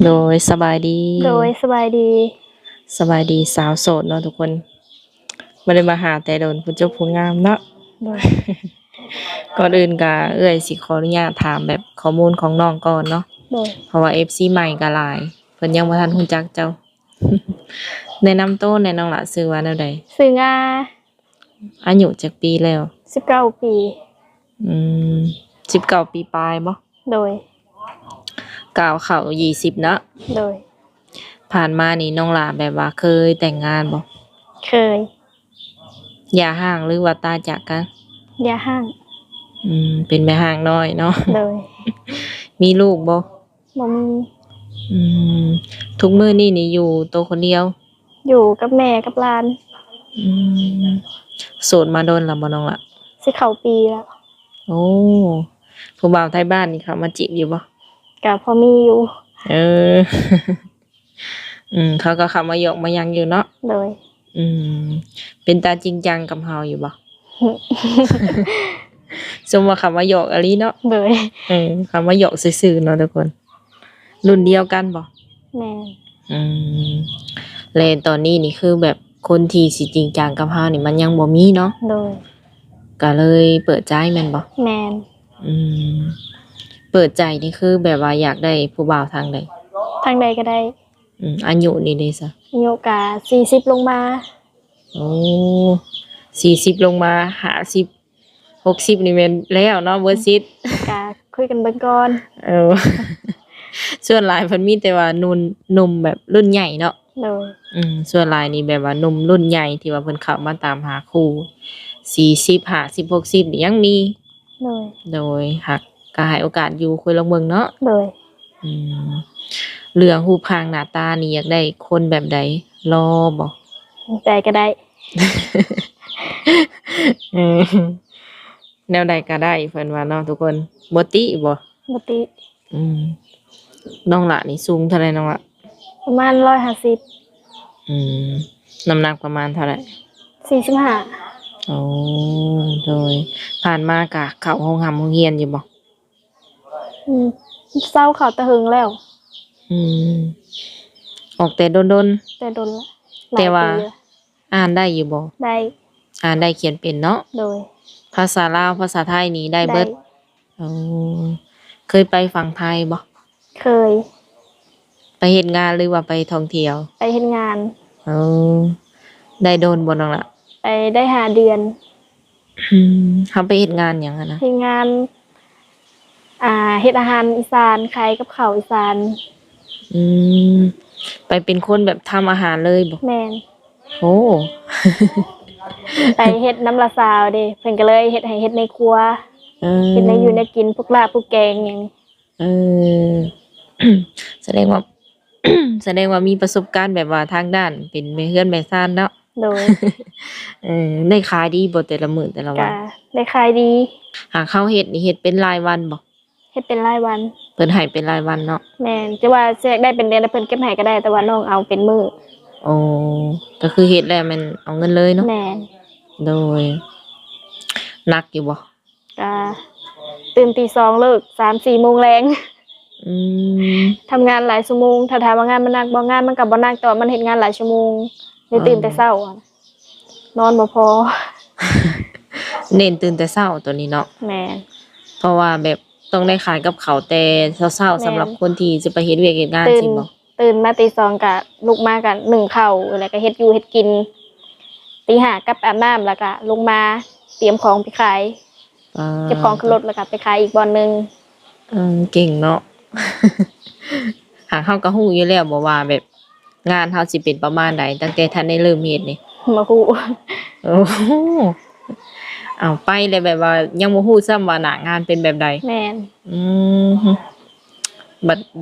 โดยสบายดีโดยสบายดีสบายดีสาวโสดเนาะทุกคนบ่ได้มาหาแต่โดนผู้เจ้าผู้งามเนาะ โดย ก่อนอื่นก็สิขออนุญาตถามแบบข้อมูลของน้องก่อนเนาะโดยเพราะว่า FC ใหม่ก็หลายเพิ่นยังบ่ทันรู้จักเจ้า แนะนำตัวแหน่น้องล่ะชื่อว่าแนวใดซื้องาอายุจักปีแล้ว19ปีอืม19ปีปลายบ่โดยก้าวเข้า20เนาะโดยผ่านมานี่น้องหล่ะแบบว่าเคยแต่งงานบ่เคยอย่าห่างหรือว่าตายจากกันอย่าห้างเป็นแม่ห่างน้อยเนาะ โดย มีลูกบ่บ่มีอืมทุกมื้อนี่อยู่ตัวคนเดียวอยู่กับแม่กับหลานอืมโสดมาโดนแล้วบ่น้องล่ะสิเข้าปีแล้วโอ้ผู้บ่าวไทยบ้านนี่เขามาจีบอยู่บ่ก็พอมีอยู่เออ เขาก็เข้ามาหยอกมาหยังอยู่เนาะโดยอืมเป็นตาจริงจังกับเฮาอยู่บ่ สมว่าคำว่าหยอกอะลีเนาะโดยคำว่าหยอกซื่อๆเนาะทุกคนรุ่นเดียวกันบ่แม่อืมแล้วตอนนี้นี่คือแบบคนที่สิจริงจังกับเฮานี่มันยังบ่มีเนาะโดยก็เลยเปิดใจแม่นบ่แม่นอืมเปิดใจนี่คือแบบว่าอยากได้ผู้บ่าวทางใดทางใดก็ได้อายุนี่เด้ซะอายุก็40ลงมาโอ้40ลงมา50 60นี่แม่นแล้วเนาะเบิดซิดก็คุยกันเบิ่งก่อน เออ ส่วนหลายเพิ่นมีแต่ว่าหนุ่มแบบรุ่นใหญ่เนาะโดยส่วนหลายนี่แบบว่าหนุ่มรุ่นใหญ่ที่ว่าเพิ่นเข้ามาตามหาคู่40 50 60นี่ยังมีโดยหักก็ให้โอกาสอยู่คุยลองเบิ่งเนาะโดยอืมเรื่องรูปร่างหน้าตานี่อยากได้คนแบบใดหล่อบ่ใจก็ได้ เออแนวใดก็ได้เพิ่นว่าเนาะทุกคนบ่ติบ่บ่ติน้องละนี่สูงเท่าไหร่น้องละประมาณ150น้ำหนักประมาณเท่าไหร่45โอ้โดยผ่านมากะเข้าโรงเรียนอยู่บ่เศร้าเข้าแต่หึงแล้วออกแต่ดนแต่ดนละแต่ว่าอ่านได้อยู่บ่ได้อ่านได้เขียนเป็นเนาะโดยภาษาลาวภาษาไทยนี่ได้เบิดโอ้เคยไปฝั่งไทยบ่เคยไปเฮ็ดงานหรือว่าไปท่องเที่ยวไปเฮ็ดงานได้โดนบ่น้องล่ะไปได้5 เดือนเฮาไปเฮ็ดงานหยังอะนะเฮ็ดงานเฮ็ดอาหารอีสานขายกับข้าวอีสานไปเป็นคนแบบทำอาหารเลยบ่แม่นโอ้ ไปเฮ็ดน้ำละสาวเด้เพิ่นก็เลยเฮ็ดให้เฮ็ดในครัวเฮ็ดในอยู่ในกินพวกลาบพวกแกงหยังแสดงว่า แสดงว่ามีประสบการณ์แบบว่าทางด้านเป็นแม่เฮือนแม่ซ่านเนาะโดยได้ขายดีบ่แต่ละมื้อแต่ละวันก็ได้ขายดีหาข้าวเฮ็ดนี่เฮ็ดเป็นรายวันบ่เฮ็ดเป็นรายวันเพิ่นให้เป็นรายวันเนาะแม่นจะว่าสิได้เป็นเดือนแล้วเพิ่นเก็บให้ก็ได้แต่ว่าน้องเอาเป็นมื้อโอ้ก็คือเฮ็ดแล้วมันเอาเงินเลยเนาะแม่นโดยหนักอยู่บ่ก็ตื่นตี 2เลิก 3-4 โมงแลงทำงานหลายชั่วโมงถ้าถามว่างานมันหนักบ่งานมันก็บ่หนักแต่ว่ามันเฮ็ดงานหลายชั่วโมงเลยตื่นแต่เช้านอนบ่พอเน้นตื่นแต่เช้าตัวนี้เนาะแม่นเพราะว่าแบบต้องได้ขายกับข้าวแต่เช้าๆสำหรับคนที่จะไปเฮ็ดเวียกเฮ็ดงานสิบ่ตื่นมาตี 2ก็ลุกมาก็นึ่งข้าวแล้วก็เฮ็ดอยู่เฮ็ดกินตี 5กลับอาบน้ำแล้วก็ลงมาเตรียมของไปขายเก็บของขึ้นรถแล้วก็ไปขายอีกบ่อนนึงเก่งเนาะ หาเฮาก็ฮู้อยู่แล้วบ่ว่าแบบงานเฮาสิเป็นประมาณใดตั้งแต่ทันได้เริ่มเฮ็ดนี่บ่ฮู้โอ้อ้าวไปเลยแบบว่ายังบ่ฮู้ซ้ำว่าหน้างานเป็นแบบใดแม่น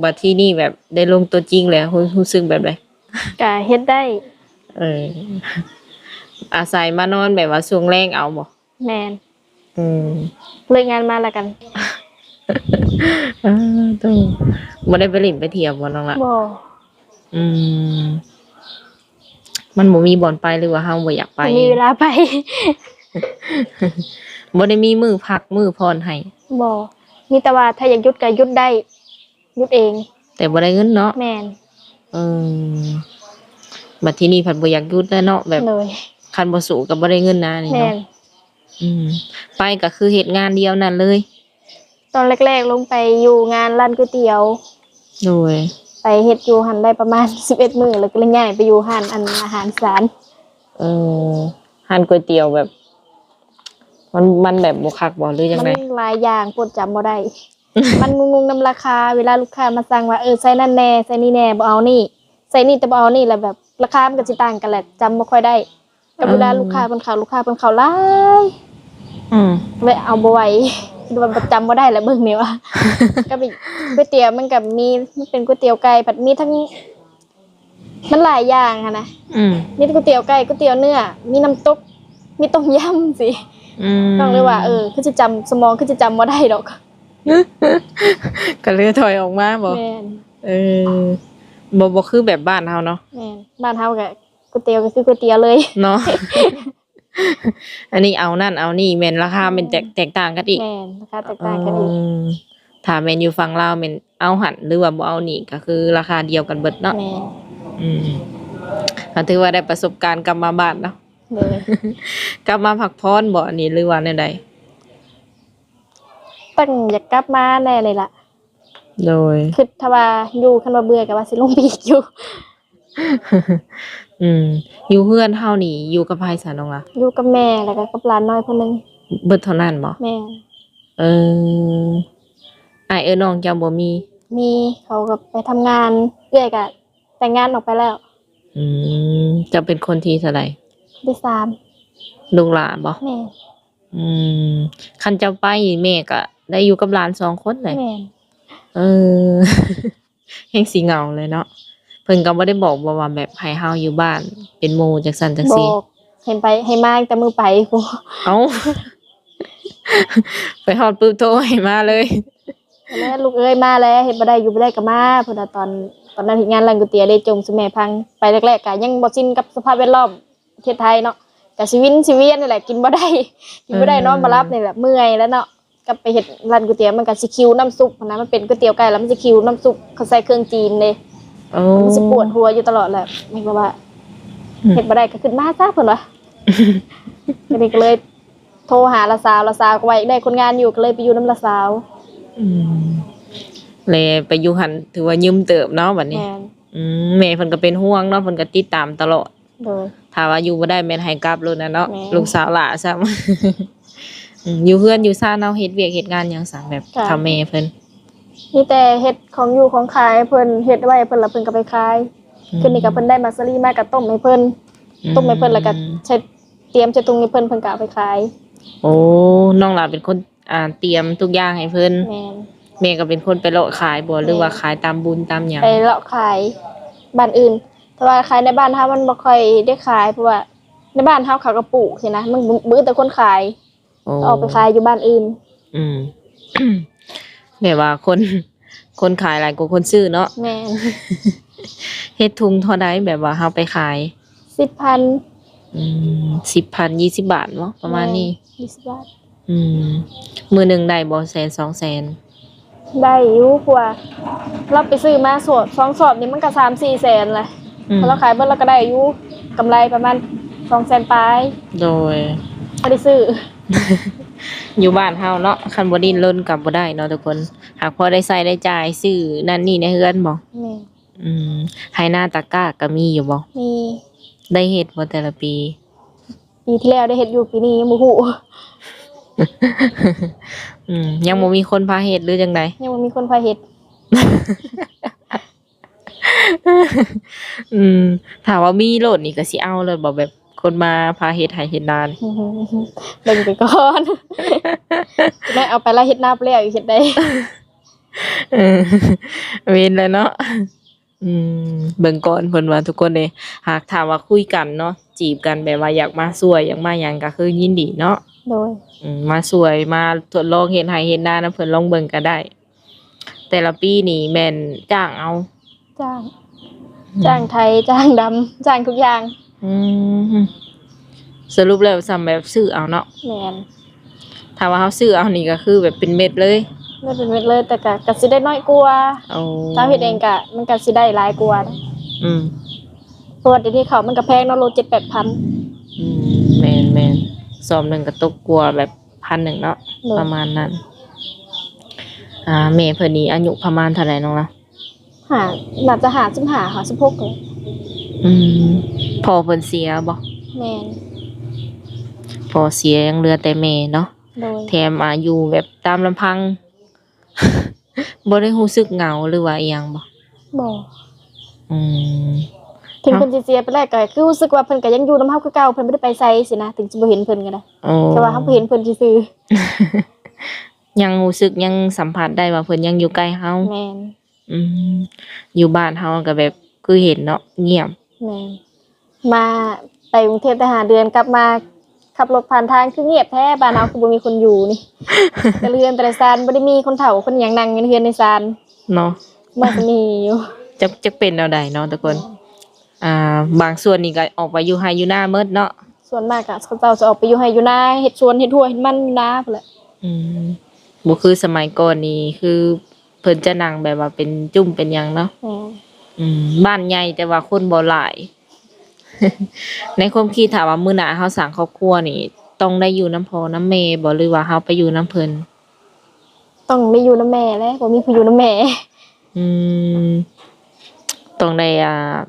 บัดที่นี่แบบได้ลงตัวจริงแล้วรู้สึกแบบใดก็เฮ็ดได้อาศัยมานอนแบบว่าช่วงแลงเอาบ่แม่นเลิกงานมาแล้วกันต้องบ่ได้ไปเล่นไปเที่ยวบ่น้องล่ะบ่มันบ่มีบ่อนไปหรือว่าเฮาบ่อยากไปมีเวลาไป บ่ได้มีมื้อพักมื้อพรให้บ่มีแต่ว่าถ้าอยากหยุดก็หยุดได้หยุดเอง แต่บ่ได้เงินเนาะ แม่น เออบัดทีนี้เพิ่นบ่อยากหยุดแล้วเนาะแบบ เลย คันบ่สู้ก็บ่ได้เงินนะนี่ แม่น เนาะไปก็คือเฮ็ดงานเดียวนั่นเลย ตอนแรกๆลงไปอยู่งานร้านก๋วยเตี๋ยว โดย ไปเฮ็ดอยู่หันได้ประมาณ 11 มื้อแล้วก็เลยย้ายไปอยู่หันอาหารอีสาน เออร้านก๋วยเตี๋ยวแบบ มันแบบบ่คักบ่หรือจัง มัน ได๋ หลายอย่างปวดจำบ่ได้ มันงงๆนำราคาเวลาลูกค้ามาสั่งว่าใส่นั่นแน่ใส่นี่แน่บ่เอานี่ใส่นี่แต่บ่เอานี่แล้วแบบราคามันก็สิต่างกันแหละจำบ่ค่อยได้กับเวลาลูกค้าเพิ่นเข้าหลาย เลยเอาบ่ไหวคือมันประจำบ่ได้แหละเบิ่งนี่ว่า ก็เป็นก๋วยเตี๋ยวมันก็มีมันเป็นก๋วยเตี๋ยวไก่ผัดมีทั้งมันหลายอย่างค่ะนะ มีก๋วยเตี๋ยวไก่ก๋วยเตี๋ยวเนื้อมีน้ำตกมีต้มยำสิต้องเลยว่าคือจะจำสมองคือจะจำบ่ได้ดอก ก็เลยถอยออกมาบ่ แม่น เออบ่คือแบบบ้านเฮาเนาะ แม่นบ้านเฮาก็ก๋วยเตี๋ยวก็คือก๋วยเตี๋ยวเลย เนาะ อันนี้เอานั่นเอานี่แม่นราคามันแตกต่างกันอีก แม่นราคาแตกต่างกันอีก ถ้าแม่นอยู่ฝั่งลาวแม่นเอาหั่นหรือว่าบ่เอานี่ก็คือราคาเดียวกันเบิดเนาะ แม่น ก็ถือว่าได้ประสบการณ์กลับมาบ้านเนาะ เลย กลับมาพักผ่อนบ่นี่หรือว่าแนวใด ตั้งอยากกลับมาแน่เลยล่ะ โดย คือถ้าว่าอยู่คันว่าเบื่อก็ว่าสิลงไปอีกอยู่ อยู่เฮือนเฮานี่อยู่กับไผซะน้องล่ะ อยู่กับแม่แล้วก็กับหลานน้อยคนหนึง เบิดเท่านั้นบ่ แม่ เอออ้ายน้องเจ้าบ่มี มีเขาก็ไปทำงานเอื้อยก็แต่งงานออกไปแล้ว จะเป็นคนที่เท่าใด ที่3ลูกหลานบ่ แม่ คันเจ้าไปแม่ก็ได้อยู่กับหลาน2คนเลย แม่ เออ แฮงสิเหงาเลยเนาะเพิ่นก็บ่ได้บอกว่าแบบให้เฮาอยู่บ้านเป็นหมู่จังซั่นจัง บ ซี่ อกเห็นไปให้มาตั้งแต่มือไปกู เอ้า ไปฮอดปึ๊บโทรให้มาเลย แล้วลูกเอ้ยมาแล้วเฮ็ดบ่ได้อยู่บ่ได้ก็มาเพิ่นน่ะตอนนั้นเฮ็ดงานร้านก๋วยเตี๋ยวได้จมสุแม่พังไปแรกๆก็ยังบ่ชินกับสภาพแวดล้อมประเทศไทยเนาะก็ชีวิตนี่แหละกินบ่ได้ กินบ่ได้นอนบ่หลับนี่แหละเมื่อยแล้วเนาะกลับไปเฮ็ดร้านก๋วยเตี๋ยวมันก็สิคิวน้ำซุปนะมันเป็นก๋วยเตี๋ยวไก่แล้วมันสิคิวน้ำซุปเขาใส่เครื่องจีนเด้ โอ้ มันสิปวดหัวอยู่ตลอดแหละแม่ก็ว่าเฮ็ดบ่ได้ก็ขึ้นมาซะเพิ่นว่า ก็เลยโทรหาละสาวก็ว่าอยากได้คนงานอยู่ก็เลยไปอยู่นำละสาว เลยไปอยู่หันถือว่ายืมเติบเนาะบัดนี้ แม่น แม่เพิ่นก็เป็นห่วงเนาะเพิ่นก็ติดตามตลอด โดย ถ้าว่าอยู่บ่ได้แม่นให้กลับโลดนะเนาะ แม่ ลูกสาวหล่าซ้ำ อยู่เฮือนอยู่ซ่านเนาะเฮ็ดเวียกเฮ็ดงานหยังซะแบบทำแม่เพิ่น มีแต่เฮ็ดของอยู่ของขายเพิ่นเฮ็ดไว้เพิ่นแล้วเพิ่นก็ไปขายคืนนี้ก็เพิ่นได้มาซารีมาก็ต้มให้เพิ่นแล้วก็ใช้เตรียมใช้ตรงนี้เพิ่นก็เอาไปขาย โอ้น้องหลาเป็นคนเตรียมทุกอย่างให้เพิ่น แม่น แม่ก็เป็นคนไปเลาะขายบ่หรือว่าขายตามบุญตามหยัง ไปเลาะขายบ้านอื่นแต่ว่าขายในบ้านเฮามันบ่ค่อยได้ขายเพราะว่าในบ้านเฮาเขาก็ปลูกสินะมันมื้อแต่คนขาย โอ้ ออกไปขายอยู่บ้านอื่น อืม แบบว่าคนขายหลายกว่าคนซื้อเนาะ แม่น เฮ็ดถุงเท่าใดแบบว่าเฮาไปขาย 10,000 10,000 20 บาทเนาะประมาณนี้ 20 บาท มื้อหนึงได้บ่แสน2แสน ได้อยู่เพราะว่าเราไปซื้อมาสอบ2สอบนี่มันก็ 3-4 แสนแหละพอเราขายเบิดเราก็ได้อยู่กำไรประมาณ2แสนปลาย โดย บ่ได้ซื้อ อยู่บ้านเฮาเนาะคันบ่ดิ้นรนก็บ่ได้เนาะทุกคน หากพอได้ใช้ได้จ่ายซื้อนั่นนี่ในเฮือนบ่ แม่ ให้หน้าตะกร้าก็มีอยู่บ่ มี ได้เฮ็ดบ่แต่ละปี ปีที่แล้วได้เฮ็ดอยู่ปีนี้ยังบ่ฮู้ ยังบ่มีคนพาเฮ็ดหรือจังได ยังบ่มีคนพาเฮ็ด ถ้าว่ามีโลดนี่ก็สิเอาเลยบ่แบบคนมาพาเฮ็ดให้เฮ็ดนาน เบิ่งไปก่อนแม่เอาไปแล้วเฮ็ดนาบแล้วอีกเฮ็ดได้ เออเว้นแล้วเนาะเบิ่งก่อนเพิ่นว่าทุกคนเด้หากถามว่าคุยกันเนาะจีบกันแบบว่าอยากมาช่วยอยากมาหยังก็คือยินดีเนาะ โดย มาช่วยมาทดลองเฮ็ดให้เฮ็ดนานํเพิ่นลองเบิ่งก็ได้ แต่ละปีนี่แม่นจ้างเอา จ้างไทยจ้างดำจ้างทุกอย่าง สรุปแล้วซ้ำแบบซื้อเอาเนาะ แม่น ถ้าว่าเฮาซื้อเอานี่ก็คือแบบเป็นเม็ดเลย แ ไม่เป็นเม็ดเลยแต่ก็สิได้น้อยกว่า เอา ถ้าเฮ็ดเองก็มันก็สิได้หลายกว่านะ อืม เพราะว่าเดี๋ยวนี้เขามันก็แพงเนาะโล 7-8,000 อืมแม่นๆซ้อมหนึงก็ตกกลัวแบบ1,000เนาะประมาณนั้นแม่เพิ่นนี่อายุประมาณเท่าไหร่น้องล่ะ น่าจะ55 56เลย อืมพ่อเพิ่นเสียบ่ แม่น พ่อเสียยังเหลือแต่แม่เนาะ โดย แถมอยู่แบบตามลำพัง บ่ได้รู้สึกเหงาหรือว่าอีหยังบ่ บ่ อืม ถึงเพิ่นสิเสียไปแล้วก็คือรู้สึกว่าเพิ่นก็ยังอยู่นำเฮาคือเก่าเพิ่นบ่ได้ไปไสสินะถึงสิบ่เห็นเพิ่นก็ได้ โอ้ แต่ว่าเฮาบ่เห็นเพิ่นซื่อ ยังรู้สึกยังสัมผัสได้ว่าเพิ่นยังอยู่ใกล้เฮา ๆแม่น อืมอยู่บ้านเฮาก็แบบคือเห็นเนาะเงียบ แม่นมาไปกรุงเทพได้5 เดือนกลับมาขับรถผ่านทางคือเงียบแท้บ้านเฮาคือบ่มีคนอยู่นี่ แต่เรือนแต่ละซานบ่ได้มีคนเฒ่าคนหยังนั่งอยู่ในเรือนในซาน เนาะ มันก็มีอยู่ จะเป็นแนวใดเนาะทุกคน บางส่วนนี่ก็ออกไปอยู่ไร่อยู่นาหมดเนาะ ส่วนมากอะเขาเจ้าจะออกไปอยู่ไร่อยู่นาเฮ็ดสวนเฮ็ดทั่วเฮ็ดมันอยู่นาพุ่นแหละ อืมบ่คือสมัยก่อนนี่คือเพิ่นจะนั่งแบบว่าเป็นจุ่มเป็นหยังเนาะ แม่น บ้านใหญ่แต่ว่าคนบ่หลาย ในความคิดถ้าว่ามื้อหน้าเฮาสร้างครอบครัวนี่ต้องได้อยู่นำพ่อนำแม่บ่หรือว่าเฮาไปอยู่นำเพิ่น ต้องได้อยู่นำแม่แหละบ่มีผู้อยู่นำแม่ อืมต้องได้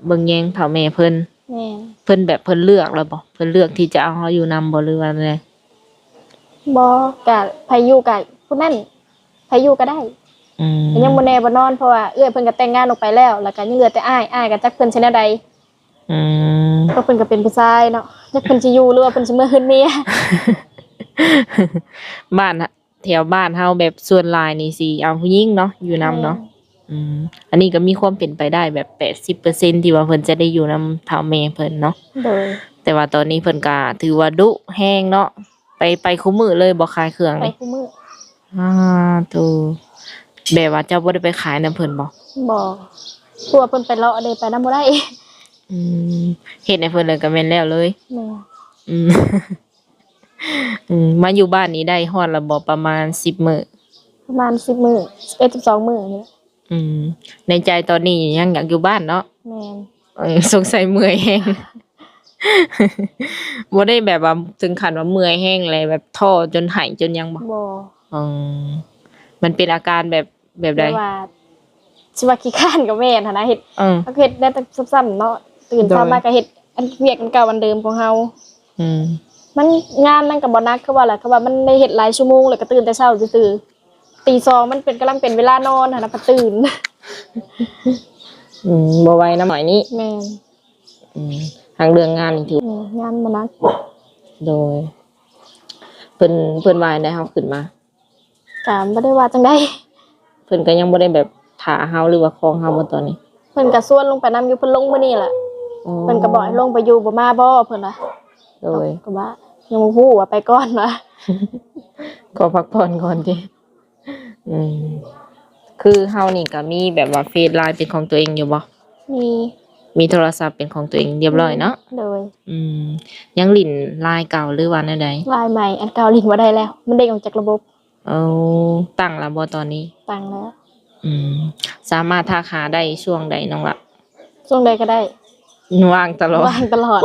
เบิ่งแยงเฒ่าแม่เพิ่น แม่น เพิ่นแบบเพิ่นเลือกแล้วบ่เพิ่นเลือกที่จะเอาเฮาอยู่นำบ่หรือว่าไง บ่ก็ไผอยู่ก็ผู้นั้นไผอยู่ก็ได้ อืม ยังบ่แน่บ่นอนเพราะว่าเอื้อยเพิ่นก็แต่งงานออกไปแล้วแล้วก็ยังเหลือแต่อ้ายก็จักเพิ่นสิแนวใด อืม เพราะเพิ่นก็เป็นผู้ชายเนาะจักเพิ่นสิอยู่หรือว่าเพิ่นสิมาคืนเมีย บ้านแถวบ้านเฮาแบบส่วนหลายนี่สิเอาผู้หญิงเนาะอยู่นำเนาะอันนี้ก็มีความเป็นไปได้แบบ80%ที่ว่าเพิ่นจะได้อยู่นำเฒ่าแม่เพิ่นเนาะ โดย แต่ว่าตอนนี้เพิ่นก็ถือว่าดุแฮงเนาะไปคุมื้อเลยบ่ขายเครื่อง ไป นี่ คู่มื้อ ตูแบบว่าเจ้าบ่ได้ไปขายนำเพิ่นบ่ บ่กลัวเพิ่นไปเลาะเด้ไปนำบ่ได้ อืมเฮ็ดให้เพิ่นเลยก็แม่นแล้วเลย แม่ อืม มาอยู่บ้านนี้ได้ฮอดละบ่ประมาณ10มื้อ ประมาณ10 มื้อ11 12 มื้อนี่แหละ อืมในใจตอนนี้ยังอยากอยู่บ้านเนาะ แม่น สงสัยเมื่อยแฮง บ่ได้แบบว่าถึงขั้นว่าเมื่อยแฮงเลยแบบท้อจนไหายจนยังบ่ บ่ อืมมันเป็นอาการแบบใด แต่ว่าสิว่าขี้คร้านก็แม่นหันนะเฮ็ด เออ เฮ็ดได้แต่ซ้ำๆเนาะตื่นเช้ามาก็เฮ็ดอันเวียกอันเก่าอันเดิมของเฮา อืม มันงานมันก็บ่หนักคือว่าแหละคือว่ามันได้เฮ็ดหลายชั่วโมงแล้วก็ตื่นแต่เช้าซื่อๆตี 2มันเป็นกำลังเป็นเวลานอนหันน่ะพอตื่น บ่ไหวน้ำหน่อยนี้ แม่น ทางเรื่องงานนี่ถือ งานบ่หนัก โดยเพิ่นว่าได้เฮาขึ้นมา ก็บ่ได้ว่าจังได๋ เพิ่นก็ยังบ่ได้แบบท่าเฮาหรือว่าคองเฮาบ่ตอนนี้ เพิ่นก็ชวนลงไปนํอยู่เพิ่นลงมื้อนี้ล่ะเพิ่นก็บอกให้ลงไปอยู่บ่มาบ่เพิ่นว่า โดย ก็ว่ายังบ่ฮู้ว่าไปก่อนว่า ขอพักผ่อนก่อนติคือเฮานี่ก็มีแบบว่าเฟซไลน์เป็นของตัวเองอยู่บ่ มี มีโทรศัพท์เป็นของตัวเองเรียบร้อยเนาะ โดย ยังหลิ่นไลน์เก่าหรือว่าแนวใด ลายใหม่อันเก่าลินบ่ได้แล้ว มันเด้งออกจากระบบ เอาตั้งแล้วบ่ตอนนี้ ตั้งแล้ว สามารถทักหาได้ช่วงใดน้องละ ช่วงใดก็ได้ ว่างตลอด ว่างตลอด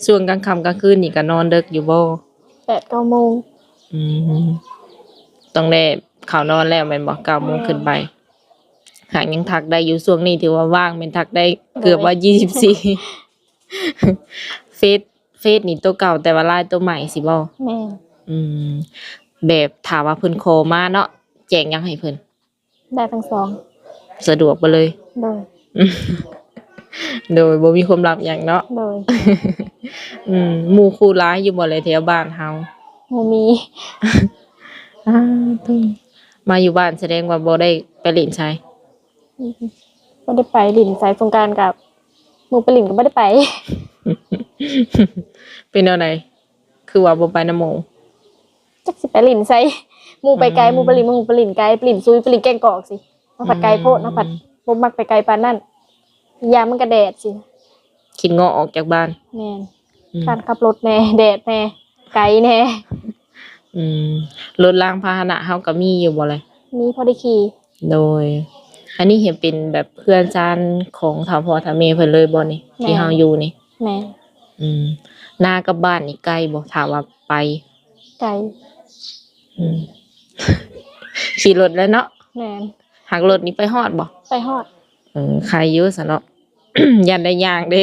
ช่วงกลางค่ำกลางคืนนี่ก็นอนดึกอยู่บ่ 8-9 โมง อืมต้องได้เข้านอนแล้วแม่นบ่9 โมงขึ้นไปหากยังทักได้อยู่ช่วงนี้ถือว่าว่างแม่นทักได้เกือบว่า24 เฟซนี่ตัวเก่าแต่ว่าไลน์ตัวใหม่สิบ่ แม่น อืมแบบถามว่าเพิ่นโคมาเนาะแจ้งหยังให้เพิ่น ได้ทั้งสอง สะดวกบ่เลย โดย โดยบ่มีความลับหยังเนาะ โดย หมู่คู่ร้ายอยู่บ่เลยแถวบ้านเฮา บ่มี มาอยู่บ้านแสดงว่าบ่ได้ไปเล่นไส บ่ได้ไปลินสายสงกรานต์กับหมู่ไปลินก็บ่ได้ไป เป็นแนวใดคือว่าบ่ไปนำหมู่ จักสิไปลินไสหมู่ไปไกลหมู่ไปลินหมู่ไปลินไกลไปลินซุยไปลินแกงกอกสิมาผัดไกลโพดมาผัดบ่มักไปไกลปานนั้นยามมันก็แดดสิ คิดเงาะออกจากบ้าน แม่นการขับรถแน่แดดแน่ไกลแน่ อืมรถรางพาหนะเฮาก็มีอยู่บ่เลย มีพอได้ขี่ โดย อันนี้เห็นเป็นแบบเพื่อนชานของทางพ่อทางแม่เพิ่นเลยบ่นี่ที่เฮาอยู่นี่ แม่น อืมนากับบ้านนี่ไกลบ่ถามว่าไป ไก่ อืม ขี่รถแล้วเนาะ แม่น หักรถนี่ไปฮอดบ่ ไปฮอด ใครอยู่ซะเนาะ ยันได้ย่างเด้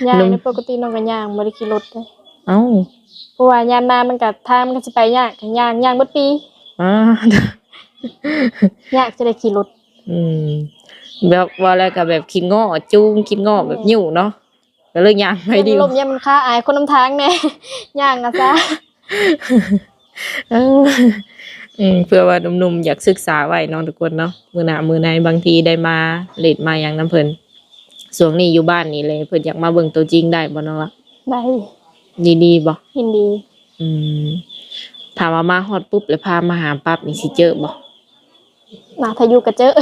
ย่าง นุ่ม ในปกติน้องก็ย่างบ่ได้ขี่รถเลย เอ้า เพราะว่ายามนามันก็ทางมันก็สิไปยากก็ย่างเบิดปี อ่า ยากจะได้ขี่รถ อืมแบบว่าแล้วก็แบบคิดง้อจูงคิดง้อแบบหิ้วเนาะก็เลยย่างไปดี ลมยามมันค้าอายคนนำทางแน่ ย่างอ่ะซะ เออเพื่อว่าหนุ่มๆอยากศึกษาไว้เนาะทุกคนเนาะมื้อหน้ามื้อไหนบางทีได้มาเล่นมาหยังนํเพิ่นช่วงนี้อยู่บ้านนี่เลยเพิ่นอยากมาเบิ่งตัวจริงได้บ่เนาะล่ะ ได้ ดีๆบ่ ยินดี อืมถามว่ามาฮอดปุ๊บแล้วพามาหาปั๊บนี่สิเจอบ่ น่าถ้าอยู่ก็เจอ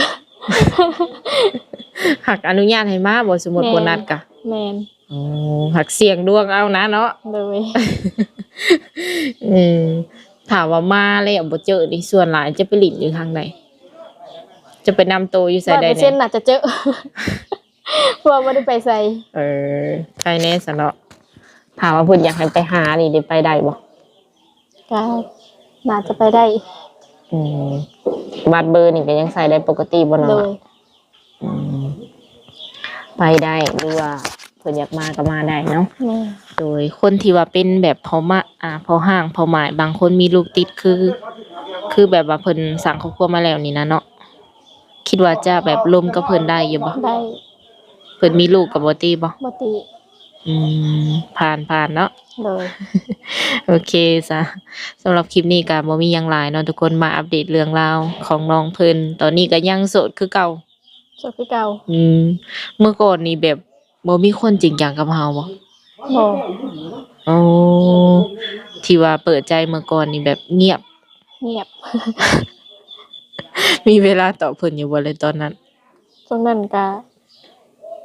หักอนุญาตให้มาบ่สมมุติ แม่ บ่นัดกะ แม่น อ๋อหักเสียงดวงเอานะเนาะ เลย อืมถามว่ามาแล้วบ่เจอนี่ส่วนหลายจะไปหลินอยู่ทางใดจะไปนำโตวอยู่ไสใด 100%แน่ น่าจะเจอ เพราะว่าบ่ได้ไปใส่ ใครแน่ซะเนาะถามว่าเพิ่นอยากให้ไปหานี่ได้ไปได้บ่ ก็น่าจะไปได้ อืมบัตรเบอร์นี่ก็ยังใส่ได้ปกติบ่ โด เนาะ ย อืมไปได้หรือว่าเพิ่นอยากมาก็มาได้เนาะ แม่ โดยคนที่ว่าเป็นแบบพอมาพอห้างพอหมายบางคนมีลูกติดคือแบบว่าเพิ่นสร้างครอบครัวมาแล้วนี่นะเนาะคิดว่าจะแบบร่วมกับเพิ่นได้อยู่บ่ ได้ เพิ่นมีลูกกับบ่ติบ่ บ่ติ อืมผ่านเนาะ เลย โอเคจ้ะสำหรับคลิปนี้ก็บ่มีหยังหลายเนาะทุกคนมาอัปเดตเรื่องราวของน้องเพิ่นตอนนี้ก็ยังโสดคือเก่า จบคือเก่า เมื่อก่อนนี่แบบบ่มีคนจริงจังกับเฮาบ่ บ่ อ๋อที่ว่าเปิดใจเมื่อก่อนนี่แบบเงียบ เงียบ มีเวลาตอบเพิ่นอยู่บ่เลยตอนนั้น ตรงนั้นก็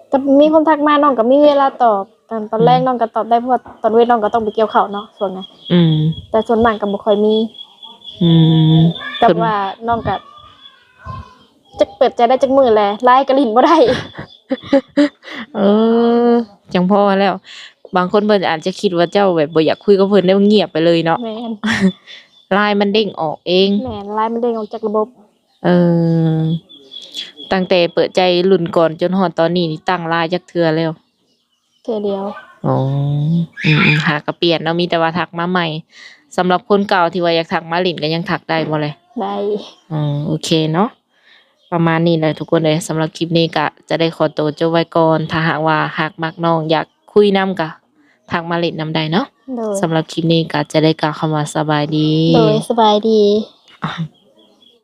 แต่มีคนทักมาน้องก็มีเวลาตอบตอนแรกน้องก็ตอบได้เพราะว่าตอนเวทน้องก็ต้องไปเกี่ยวข้าวเนาะส่วนนั้น อืม แต่ส่วนมากก็บ่ค่อยมี อืม กับว่าน้องก็จักเปิดใจได้จักมื้อแลไลน์ก็ลิ้นบ่ได้ เออจังพอแล้ว บางคนเพิ่นอาจจะคิดว่าเจ้าแบบบ่อยากคุยกับเพิ่นได้เงียบไปเลยเนาะ แม่น ไลน์มันเด้งออกเอง แม่นไลน์มันเด้งออกจากระบบ เออตั้งแต่เปิดใจรุ่นก่อนจนฮอดตอนนี้นี่ตั้งไลน์จักเทื่อแล้ว เทื่อเดียว อ๋อหากก็เปลี่ยนเนาะมีแต่ว่าทักมาใหม่สำหรับคนเก่าที่ว่าอยากทักมาหลินก็ยังทักได้บ่เลย ได้ โอเคเนาะประมาณนี้เลยทุกคนเลยสำหรับคลิปนี้ก็จะได้ขอตัวจบไว้ก่อนถ้าหากว่าหากมักน้องอยากคุยนํก็ทักมาเล่นนํได้เนาะ โดย สำหรับคลิปนี้ก็จะได้กล่าวคำว่าสบายดี โดยสบายดี อ่ะ